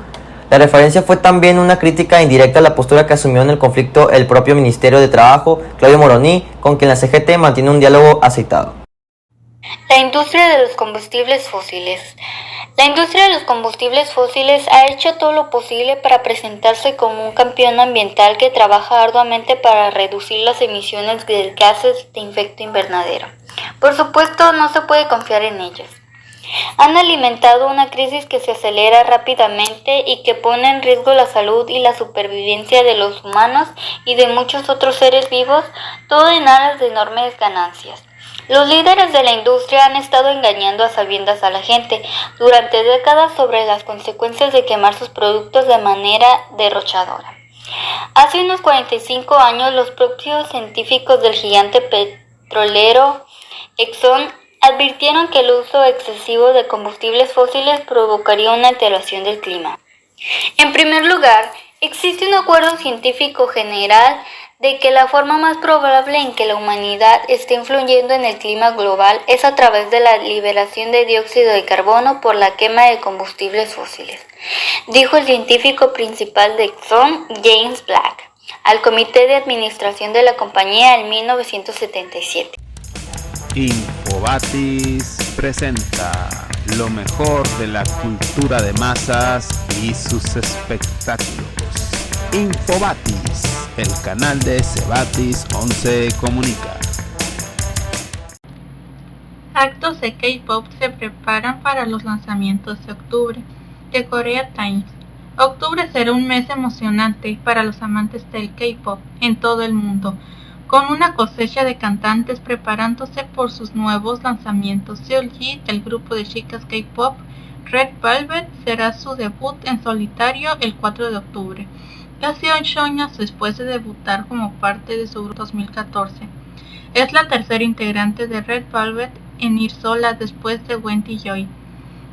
La referencia fue también una crítica indirecta a la postura que asumió en el conflicto el propio Ministerio de Trabajo, Claudio Moroni, con quien la CGT mantiene un diálogo aceitado. La industria de los combustibles fósiles. La industria de los combustibles fósiles ha hecho todo lo posible para presentarse como un campeón ambiental que trabaja arduamente para reducir las emisiones de gases de efecto invernadero. Por supuesto, no se puede confiar en ellas. Han alimentado una crisis que se acelera rápidamente y que pone en riesgo la salud y la supervivencia de los humanos y de muchos otros seres vivos, todo en aras de enormes ganancias. Los líderes de la industria han estado engañando a sabiendas a la gente durante décadas sobre las consecuencias de quemar sus productos de manera derrochadora. Hace unos 45 años, los propios científicos del gigante petrolero Exxon advirtieron que el uso excesivo de combustibles fósiles provocaría una alteración del clima. En primer lugar, existe un acuerdo científico general de que la forma más probable en que la humanidad esté influyendo en el clima global es a través de la liberación de dióxido de carbono por la quema de combustibles fósiles, dijo el científico principal de Exxon, James Black, al comité de administración de la compañía en 1977. Infobatis presenta lo mejor de la cultura de masas y sus espectáculos. Infobatis, el canal de Cebatis 11 Comunica. Actos de K-pop se preparan para los lanzamientos de octubre. The Korea Times. Octubre será un mes emocionante para los amantes del K-pop en todo el mundo, con una cosecha de cantantes preparándose por sus nuevos lanzamientos. Seulgi, el grupo de chicas K-pop Red Velvet, será su debut en solitario el 4 de octubre, casi 8 años después de debutar como parte de su grupo 2014. Es la tercera integrante de Red Velvet en ir sola después de Wendy Joy.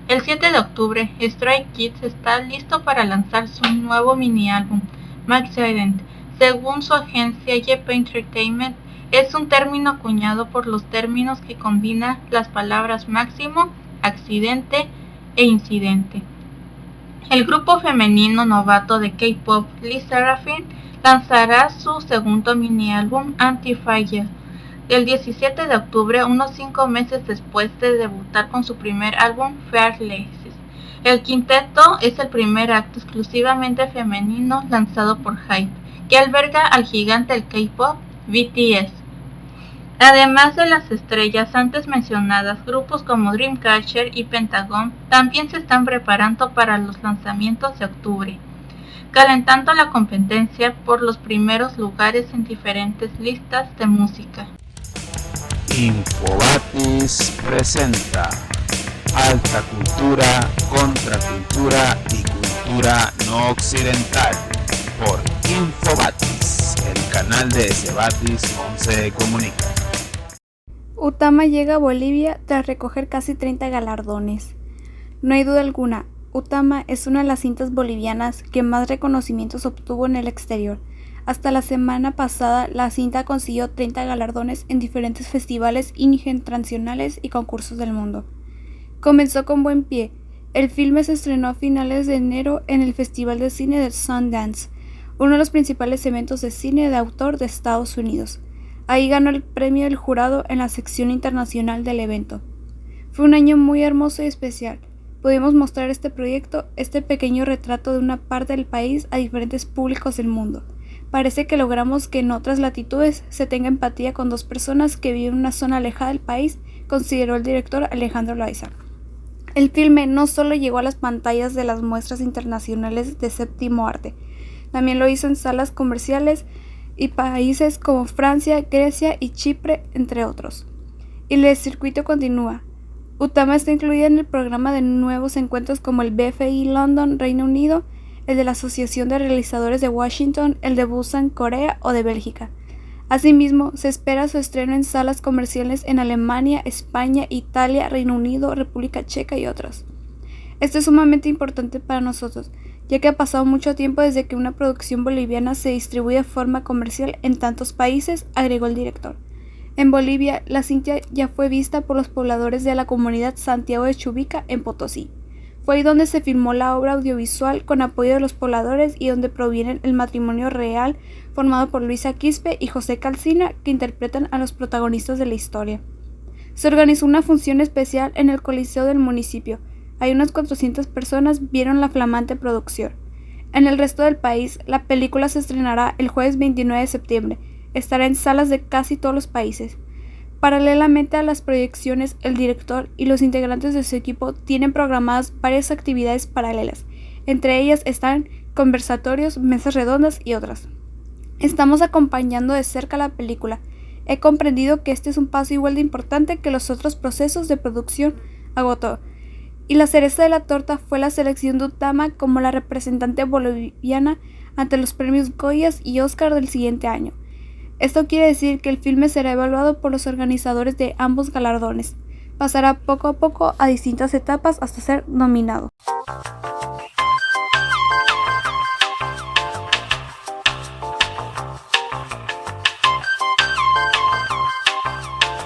El 7 de octubre, Stray Kids está listo para lanzar su nuevo mini álbum, Maxident. Según su agencia JP Entertainment, es un término acuñado por los términos que combina las palabras máximo, accidente e incidente. El grupo femenino novato de K-pop, LE SSERAFIM, lanzará su segundo mini álbum, Anti-Fragile, el 17 de octubre, unos 5 meses después de debutar con su primer álbum, Fearless. El quinteto es el primer acto exclusivamente femenino lanzado por HYBE, que alberga al gigante del K-pop, BTS. Además de las estrellas antes mencionadas, grupos como Dreamcatcher y Pentagon también se están preparando para los lanzamientos de octubre, calentando la competencia por los primeros lugares en diferentes listas de música. Infobatis presenta alta cultura, contracultura y cultura no occidental por Infobatis, el canal de Cebatis 11 Comunica. Utama llega a Bolivia tras recoger casi 30 galardones. No hay duda alguna, Utama es una de las cintas bolivianas que más reconocimientos obtuvo en el exterior. Hasta la semana pasada, la cinta consiguió 30 galardones en diferentes festivales internacionales y concursos del mundo. Comenzó con buen pie. El filme se estrenó a finales de enero en el Festival de Cine de Sundance, uno de los principales eventos de cine de autor de Estados Unidos. Ahí ganó el premio del jurado en la sección internacional del evento. Fue un año muy hermoso y especial. Pudimos mostrar este proyecto, este pequeño retrato de una parte del país a diferentes públicos del mundo. Parece que logramos que en otras latitudes se tenga empatía con dos personas que viven en una zona alejada del país, consideró el director Alejandro Loaiza. El filme no solo llegó a las pantallas de las muestras internacionales de séptimo arte, también lo hizo en salas comerciales y países como Francia, Grecia y Chipre, entre otros. Y el circuito continúa. Utama está incluida en el programa de nuevos encuentros como el BFI London, Reino Unido, el de la Asociación de Realizadores de Washington, el de Busan, Corea o de Bélgica. Asimismo, se espera su estreno en salas comerciales en Alemania, España, Italia, Reino Unido, República Checa y otros. Esto es sumamente importante para nosotros, ya que ha pasado mucho tiempo desde que una producción boliviana se distribuye de forma comercial en tantos países, agregó el director. En Bolivia, la cinta ya fue vista por los pobladores de la comunidad Santiago de Chubica, en Potosí. Fue ahí donde se filmó la obra audiovisual con apoyo de los pobladores y donde proviene el matrimonio real formado por Luisa Quispe y José Calcina, que interpretan a los protagonistas de la historia. Se organizó una función especial en el Coliseo del municipio. Ahí unas 400 personas vieron la flamante producción. En el resto del país, la película se estrenará el jueves 29 de septiembre. Estará en salas de casi todos los países. Paralelamente a las proyecciones, el director y los integrantes de su equipo tienen programadas varias actividades paralelas. Entre ellas están conversatorios, mesas redondas y otras. Estamos acompañando de cerca la película. He comprendido que este es un paso igual de importante que los otros procesos de producción, agotó. Y la cereza de la torta fue la selección de Utama como la representante boliviana ante los premios Goyas y Oscar del siguiente año. Esto quiere decir que el filme será evaluado por los organizadores de ambos galardones. Pasará poco a poco a distintas etapas hasta ser nominado.